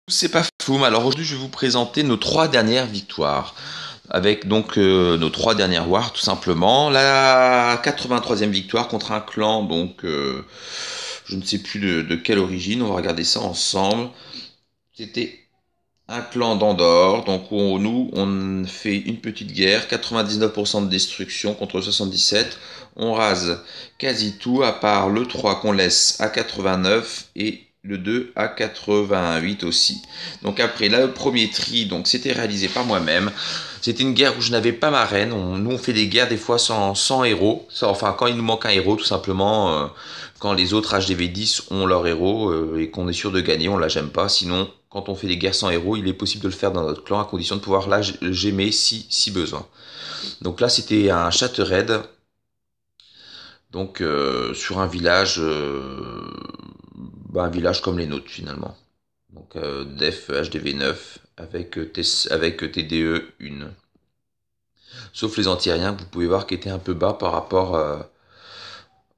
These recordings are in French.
C'est pas fou, alors aujourd'hui je vais vous présenter nos 3 dernières victoires. Avec donc nos 3 dernières wars tout simplement. La 83e victoire contre un clan, donc je ne sais plus de quelle origine, on va regarder ça ensemble. C'était un clan d'Andorre, donc nous on fait une petite guerre, 99% de destruction contre 77. On rase quasi tout à part le 3 qu'on laisse à 89 et le 2 à 88 aussi. Donc après là, le premier tri, donc c'était réalisé par moi-même. C'était une guerre où je n'avais pas ma reine. Nous on fait des guerres des fois sans héros. Enfin quand il nous manque un héros tout simplement. Quand les autres HDV 10 ont leur héros et qu'on est sûr de gagner, on la gemme pas. Sinon, quand on fait des guerres sans héros, il est possible de le faire dans notre clan à condition de pouvoir la gemmer si besoin. Donc là, c'était un Chattered. Donc sur un village, un village comme les nôtres finalement. Donc Def HDV 9 avec TDE 1. Sauf les anti-aériens que vous pouvez voir qui étaient un peu bas par rapport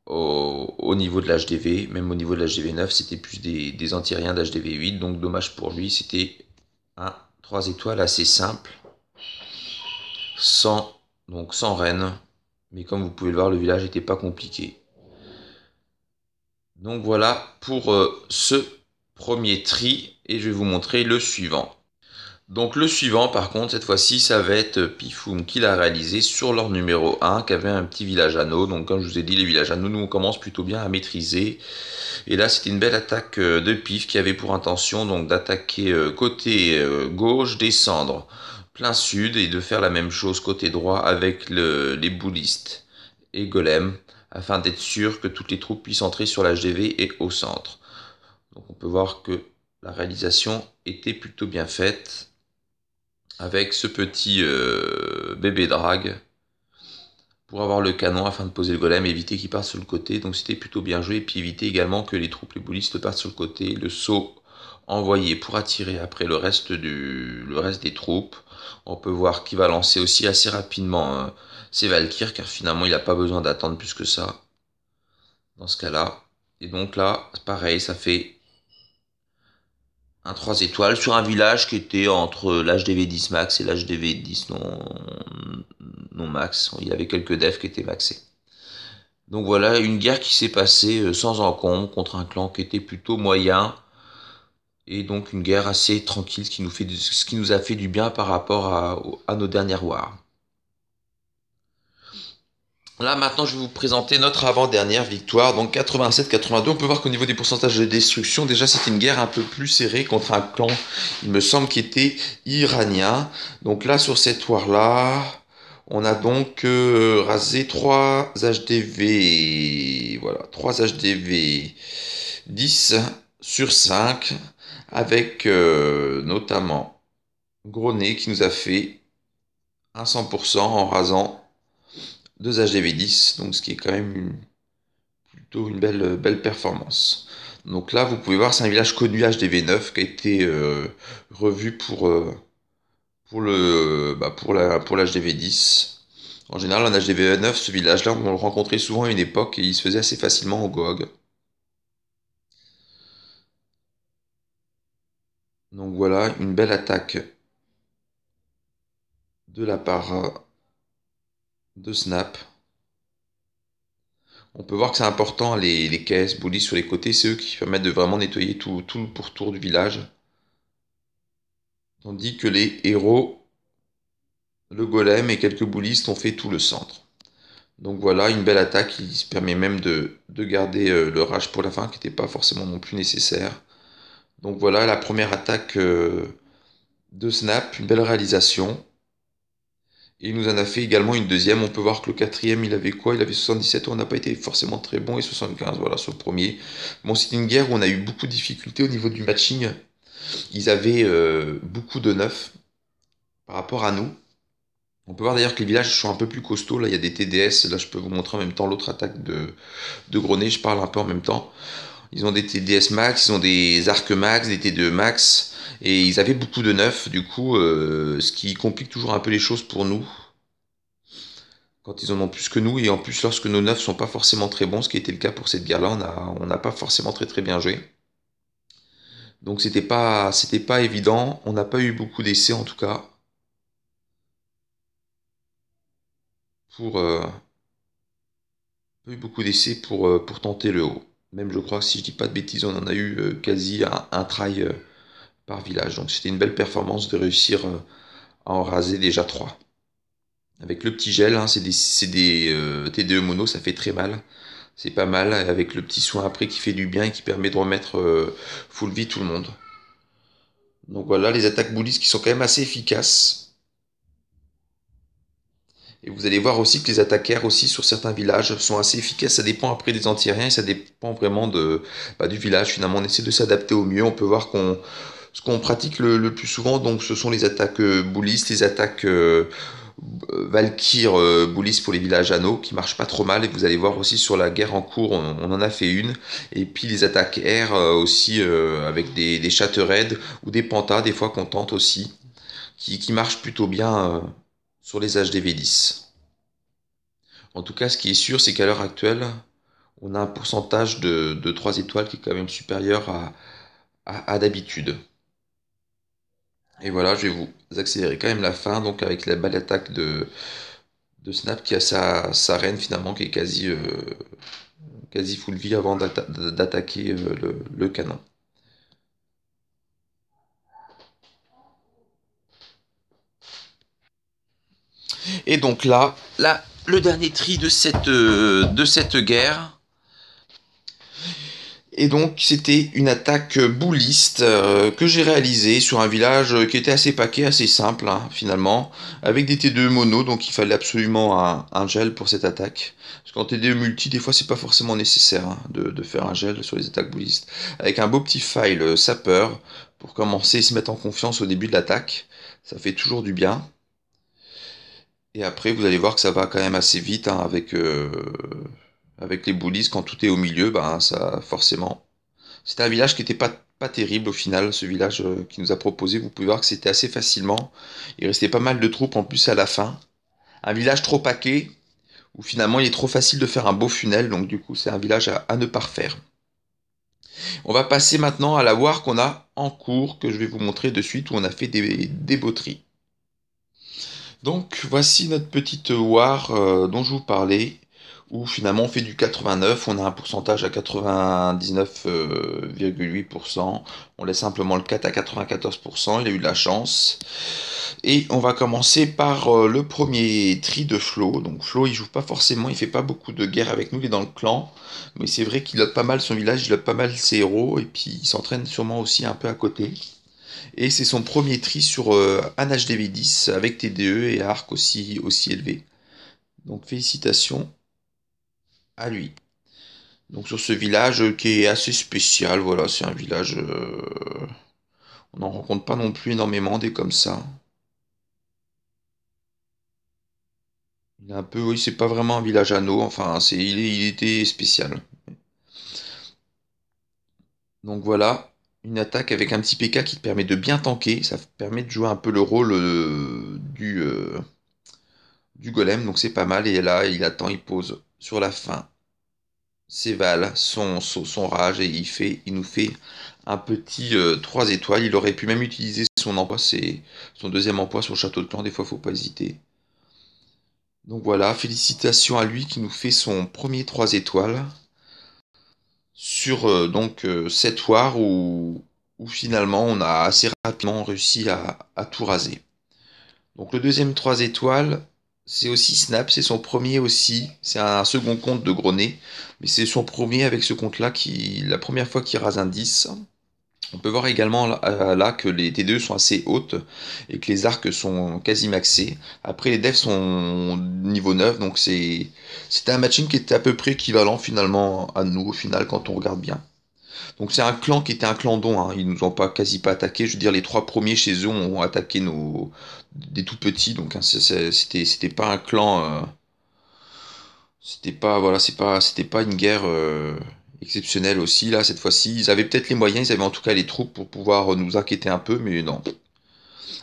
au niveau de l'HDV, même au niveau de l'HDV 9, c'était plus des anti-aériens d'HDV 8, donc dommage pour lui, c'était un 3 étoiles assez simple, sans reine, mais comme vous pouvez le voir, le village n'était pas compliqué. Donc voilà pour ce premier tri, et je vais vous montrer le suivant. Donc le suivant par contre, cette fois-ci, ça va être Pifoum qui l'a réalisé sur leur numéro 1, qui avait un petit village anneau. Donc comme je vous ai dit, les villages anneaux, nous on commence plutôt bien à maîtriser. Et là c'était une belle attaque de Pif qui avait pour intention donc d'attaquer côté gauche, descendre plein sud et de faire la même chose côté droit avec les boulistes et Golem, afin d'être sûr que toutes les troupes puissent entrer sur l'HDV et au centre. Donc on peut voir que la réalisation était plutôt bien faite avec ce petit bébé drag pour avoir le canon afin de poser le golem et éviter qu'il parte sur le côté. Donc c'était plutôt bien joué, et puis éviter également que les troupes, les boulistes partent sur le côté. Le saut envoyé pour attirer après le reste des troupes. On peut voir qu'il va lancer aussi assez rapidement ses Valkyries, car finalement il n'a pas besoin d'attendre plus que ça dans ce cas-là. Et donc là, pareil, ça fait un 3 étoiles sur un village qui était entre l'HDV 10 max et l'HDV 10 non max. Il y avait quelques devs qui étaient maxés. Donc voilà, une guerre qui s'est passée sans encombre contre un clan qui était plutôt moyen. Et donc une guerre assez tranquille, ce qui nous a fait du bien par rapport à nos dernières wars. Là maintenant je vais vous présenter notre avant-dernière victoire, donc 87-82. On peut voir qu'au niveau des pourcentages de destruction, déjà c'était une guerre un peu plus serrée contre un clan, il me semble, qui était iranien. Donc là sur cette war là, on a donc rasé 3 HDV, voilà, 3 HDV 10 sur 5, avec notamment Gronet qui nous a fait un 100% en rasant 2 HDV 10, donc ce qui est quand même plutôt une belle performance. Donc là, vous pouvez voir, c'est un village connu HDV 9 qui a été revu pour l'HDV 10. En général, en HDV 9, ce village-là, on le rencontrait souvent à une époque et il se faisait assez facilement au GOG. Donc voilà, une belle attaque de la part de Snap. On peut voir que c'est important, les caisses, boulis sur les côtés, c'est eux qui permettent de vraiment nettoyer tout le pourtour du village. Tandis que les héros, le golem et quelques boulistes ont fait tout le centre. Donc voilà, une belle attaque qui se permet même de garder le rage pour la fin, qui n'était pas forcément non plus nécessaire. Donc voilà la première attaque de Snap, une belle réalisation. Et il nous en a fait également une deuxième. On peut voir que le quatrième, il avait quoi? Il avait 77, on n'a pas été forcément très bon, et 75, voilà, sur le premier. Bon, c'était une guerre où on a eu beaucoup de difficultés au niveau du matching. Ils avaient beaucoup de neufs par rapport à nous. On peut voir d'ailleurs que les villages sont un peu plus costauds. Là, il y a des TDS. Là, je peux vous montrer en même temps l'autre attaque de Gronet. Je parle un peu en même temps. Ils ont des TDS max, ils ont des arcs max, des T2 max. Et ils avaient beaucoup de neufs, du coup, ce qui complique toujours un peu les choses pour nous. Quand ils en ont plus que nous, et en plus lorsque nos neufs sont pas forcément très bons, ce qui était le cas pour cette guerre-là, on n'a pas forcément très bien joué. Donc c'était pas évident. On n'a pas eu beaucoup d'essais en tout cas pour pas eu beaucoup d'essais pour tenter le haut. Même je crois que si je dis pas de bêtises, on en a eu quasi un try par village. Donc c'était une belle performance de réussir à en raser déjà 3. Avec le petit gel, hein, c'est des TDE mono, ça fait très mal. C'est pas mal, avec le petit soin après qui fait du bien et qui permet de remettre full vie tout le monde. Donc voilà, les attaques bullies qui sont quand même assez efficaces. Et vous allez voir aussi que les attaques air aussi sur certains villages sont assez efficaces. Ça dépend après des anti-aériens et ça dépend vraiment du village. Finalement, on essaie de s'adapter au mieux. On peut voir ce qu'on pratique le plus souvent, donc ce sont les attaques bullies, les attaques Valkyr Bullis pour les villages anneaux qui marchent pas trop mal, et vous allez voir aussi sur la guerre en cours on en a fait une, et puis les attaques air aussi avec des Shattered ou des Pantas des fois qu'on tente aussi qui marchent plutôt bien sur les HDV10. En tout cas ce qui est sûr c'est qu'à l'heure actuelle on a un pourcentage de 3 étoiles qui est quand même supérieur à d'habitude. Et voilà, je vais vous accélérer quand même la fin, donc avec la balle d'attaque de Snap qui a sa reine finalement qui est quasi full vie avant d'attaquer le canon. Et donc là, le dernier tri de cette guerre. Et donc c'était une attaque bouliste que j'ai réalisée sur un village qui était assez paquet, assez simple hein, finalement, avec des T2 mono, donc il fallait absolument un gel pour cette attaque. Parce qu'en T2 multi, des fois c'est pas forcément nécessaire hein, de faire un gel sur les attaques boulistes. Avec un beau petit file sapeur pour commencer et se mettre en confiance au début de l'attaque, ça fait toujours du bien. Et après vous allez voir que ça va quand même assez vite hein, avec les bullies, quand tout est au milieu, ben ça forcément. C'était un village qui était pas terrible au final, ce village qui nous a proposé. Vous pouvez voir que c'était assez facilement. Il restait pas mal de troupes en plus à la fin. Un village trop paquet, où finalement il est trop facile de faire un beau funnel, donc du coup c'est un village à ne pas refaire. On va passer maintenant à la war qu'on a en cours, que je vais vous montrer de suite, où on a fait des botteries. Donc voici notre petite war dont je vous parlais, où finalement on fait du 89, on a un pourcentage à 99,8%, on laisse simplement le 4 à 94%, il a eu de la chance. Et on va commencer par le premier tri de Flo. Donc Flo il joue pas forcément, il fait pas beaucoup de guerre avec nous, il est dans le clan, mais c'est vrai qu'il lote pas mal son village, il lote pas mal ses héros, et puis il s'entraîne sûrement aussi un peu à côté. Et c'est son premier tri sur un HDV10 avec TDE et arc aussi élevé. Donc félicitations à lui. Donc sur ce village qui est assez spécial, voilà, c'est un village, on n'en rencontre pas non plus énormément des comme ça. Il est un peu, oui, c'est pas vraiment un village anneau, enfin, il était spécial. Donc voilà, une attaque avec un petit PK qui te permet de bien tanker, ça permet de jouer un peu le rôle du golem, donc c'est pas mal. Et là, il attend, il pose sur la fin ses Val, son rage, et il nous fait un petit 3 étoiles. Il aurait pu même utiliser son emploi, c'est son deuxième emploi sur le château de clan, des fois faut pas hésiter. Donc voilà, félicitations à lui qui nous fait son premier 3 étoiles sur cette war où finalement on a assez rapidement réussi à tout raser. Donc le deuxième 3 étoiles, c'est aussi Snap, c'est son premier aussi. C'est un second compte de Grenet, mais c'est son premier avec ce compte-là, la première fois qu'il rase un 10. On peut voir également là que les T2 sont assez hautes et que les arcs sont quasi maxés. Après les devs sont niveau 9, donc c'était un matching qui était à peu près équivalent finalement à nous au final quand on regarde bien. Donc c'est un clan qui était un clan don, hein. Ils nous ont pas quasi pas attaqué. Je veux dire, les 3 premiers chez eux ont attaqué des tout petits, donc hein, c'était pas un clan, c'était pas voilà, c'était pas une guerre exceptionnelle aussi là cette fois-ci. Ils avaient peut-être les moyens, ils avaient en tout cas les troupes pour pouvoir nous inquiéter un peu, mais non.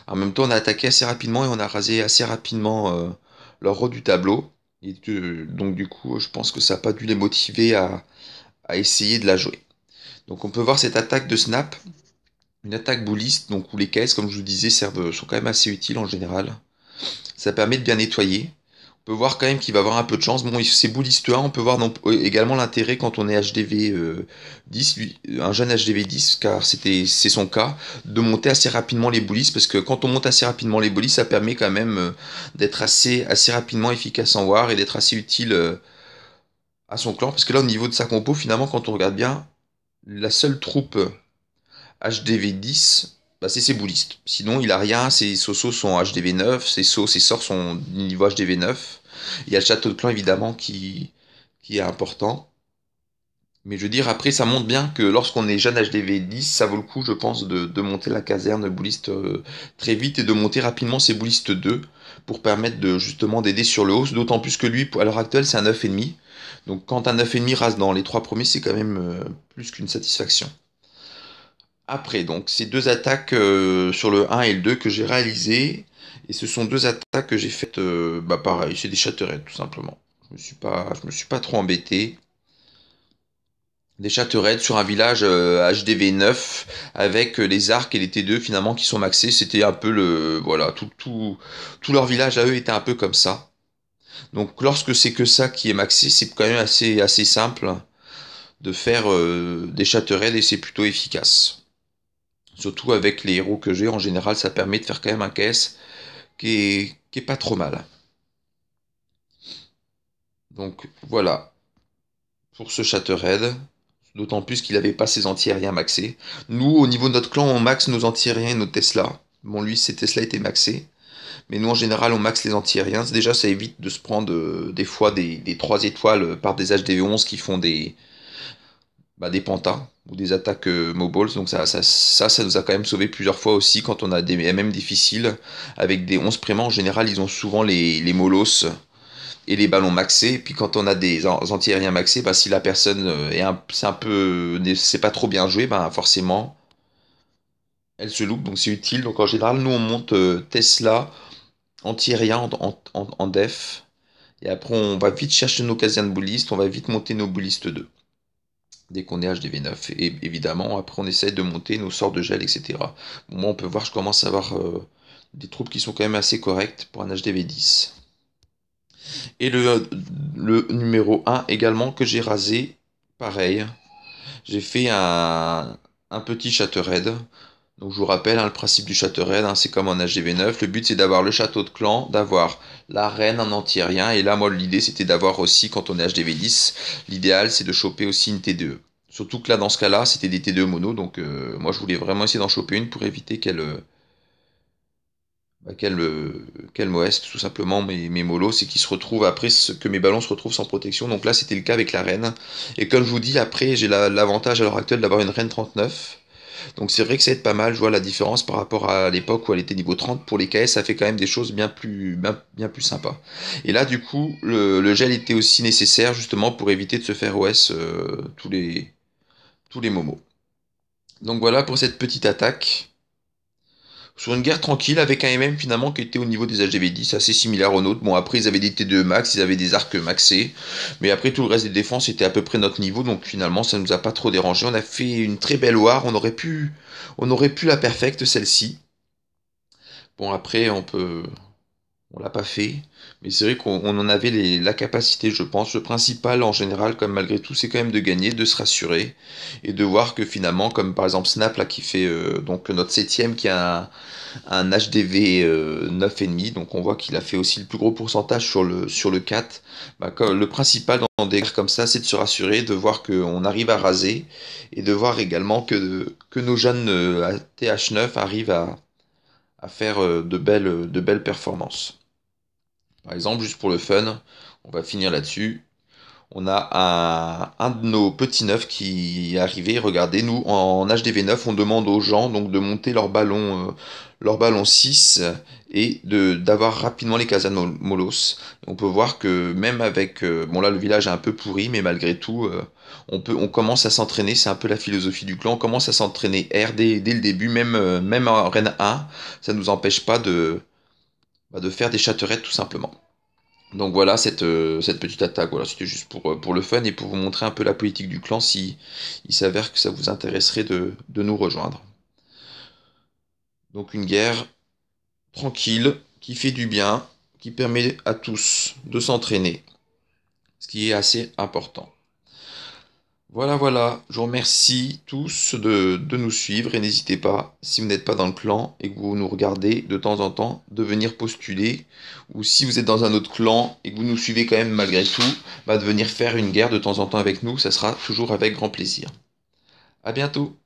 En même temps, on a attaqué assez rapidement et on a rasé assez rapidement leur haut du tableau. Donc du coup, je pense que ça n'a pas dû les motiver à essayer de la jouer. Donc on peut voir cette attaque de Snap Une attaque bouliste, donc où les caisses, comme je vous disais, sont quand même assez utiles en général. Ça permet de bien nettoyer. On peut voir quand même qu'il va avoir un peu de chance. Bon, c'est bouliste 1, on peut voir également l'intérêt quand on est HDV 10, un jeune HDV 10, car c'est son cas, de monter assez rapidement les boulistes, parce que quand on monte assez rapidement les boulistes, ça permet quand même d'être assez rapidement efficace en war et d'être assez utile à son clan, parce que là, au niveau de sa compo, finalement, quand on regarde bien, la seule troupe HDV 10, bah, c'est ses boulistes. Sinon, il a rien, ses Sosos sont HDV 9, ses sorts sont niveau HDV 9. Il y a le château de clan, évidemment, qui est important. Mais je veux dire, après, ça montre bien que lorsqu'on est jeune HDV 10, ça vaut le coup, je pense, de monter la caserne bouliste très vite et de monter rapidement ses boulistes 2 pour permettre de justement d'aider sur le haut. D'autant plus que lui, à l'heure actuelle, c'est un 9,5. Donc quand un 9,5 rase dans les 3 premiers, c'est quand même plus qu'une satisfaction. Après, donc, ces deux attaques sur le 1 et le 2 que j'ai réalisées. Et ce sont deux attaques que j'ai faites, bah pareil, c'est des châteaurettes, tout simplement. Je me suis pas trop embêté. Des châteaurettes sur un village HDV 9 avec les arcs et les T2 finalement qui sont maxés. C'était un peu le. Voilà, tout leur village à eux était un peu comme ça. Donc lorsque c'est que ça qui est maxé, c'est quand même assez simple de faire des châteaurettes et c'est plutôt efficace. Surtout avec les héros que j'ai, en général, ça permet de faire quand même un KS qui est pas trop mal. Donc voilà, pour ce Shattered. D'autant plus qu'il n'avait pas ses anti-aériens maxés. Nous, au niveau de notre clan, on max nos anti-aériens et nos Tesla. Bon, lui, ses Tesla étaient maxés. Mais nous, en général, on max les anti-aériens. Déjà, ça évite de se prendre des fois des 3 étoiles par des HDV11 qui font des pantas ou des attaques mobiles. Donc ça nous a quand même sauvé plusieurs fois aussi quand on a des MM difficiles. Avec des 11 préments, en général, ils ont souvent les molosses et les ballons maxés. Et puis quand on a des anti-aériens maxés, bah, si la personne c'est pas trop bien joué, bah, forcément, elle se loupe. Donc c'est utile. Donc en général, nous on monte Tesla anti-aérien en def. Et après, on va vite chercher nos casernes boulistes. On va vite monter nos boulistes 2 dès qu'on est HDV9. Et évidemment, après, on essaye de monter nos sorts de gel, etc. Bon, moi, on peut voir, je commence à avoir des troupes qui sont quand même assez correctes pour un HDV10. Et le numéro 1 également que j'ai rasé, pareil. J'ai fait un petit Shattered. Donc je vous rappelle, hein, le principe du Shattered, hein, c'est comme en HGV9. Le but c'est d'avoir le château de clan, d'avoir la reine en anti-aérien. Et là, moi, l'idée c'était d'avoir aussi, quand on est HDV10, l'idéal c'est de choper aussi une T2. Surtout que là, dans ce cas-là, c'était des T2 mono. Donc moi, je voulais vraiment essayer d'en choper une pour éviter qu'elle moleste tout simplement mes molos, c'est qu'ils se retrouvent après, que mes ballons se retrouvent sans protection. Donc là, c'était le cas avec la reine. Et comme je vous dis, après, j'ai l'avantage à l'heure actuelle d'avoir une reine 39. Donc c'est vrai que ça va être pas mal, je vois la différence par rapport à l'époque où elle était niveau 30. Pour les KS, ça fait quand même des choses bien plus sympas. Et là, du coup, le gel était aussi nécessaire justement pour éviter de se faire OS tous les momos. Donc voilà pour cette petite attaque. Sur une guerre tranquille avec un MM finalement qui était au niveau des HGV10, assez similaire aux nôtres. Bon, après ils avaient des T2 max, ils avaient des arcs maxés, mais après tout le reste des défenses était à peu près notre niveau, donc finalement ça nous a pas trop dérangé. On a fait une très belle war, on aurait pu la perfect celle-ci. Bon, après on l'a pas fait, mais c'est vrai qu'on en avait la capacité, je pense. Le principal en général, comme malgré tout, c'est quand même de gagner, de se rassurer et de voir que finalement, comme par exemple Snap là qui fait donc notre septième qui a un HDV 9,5, donc on voit qu'il a fait aussi le plus gros pourcentage sur le 4. Bah, le principal dans des guerres comme ça, c'est de se rassurer, de voir qu'on arrive à raser et de voir également que nos jeunes TH9 arrivent à faire de belles performances. Par exemple, juste pour le fun, on va finir là-dessus. On a un de nos petits neufs qui est arrivé. Regardez, nous, en HDV9, on demande aux gens donc de monter leur ballon 6 et d'avoir rapidement les casernes molos. On peut voir que même avec... bon là, le village est un peu pourri, mais malgré tout, on commence à s'entraîner. C'est un peu la philosophie du clan. On commence à s'entraîner R dès le début, même en Reine 1. Ça ne nous empêche pas de faire des châteaurettes tout simplement. Donc voilà cette petite attaque, voilà, c'était juste pour le fun et pour vous montrer un peu la politique du clan si il s'avère que ça vous intéresserait de nous rejoindre. Donc une guerre tranquille, qui fait du bien, qui permet à tous de s'entraîner, ce qui est assez important. Voilà, voilà, je vous remercie tous de nous suivre et n'hésitez pas, si vous n'êtes pas dans le clan et que vous nous regardez de temps en temps, de venir postuler, ou si vous êtes dans un autre clan et que vous nous suivez quand même malgré tout, de venir faire une guerre de temps en temps avec nous, ça sera toujours avec grand plaisir. À bientôt!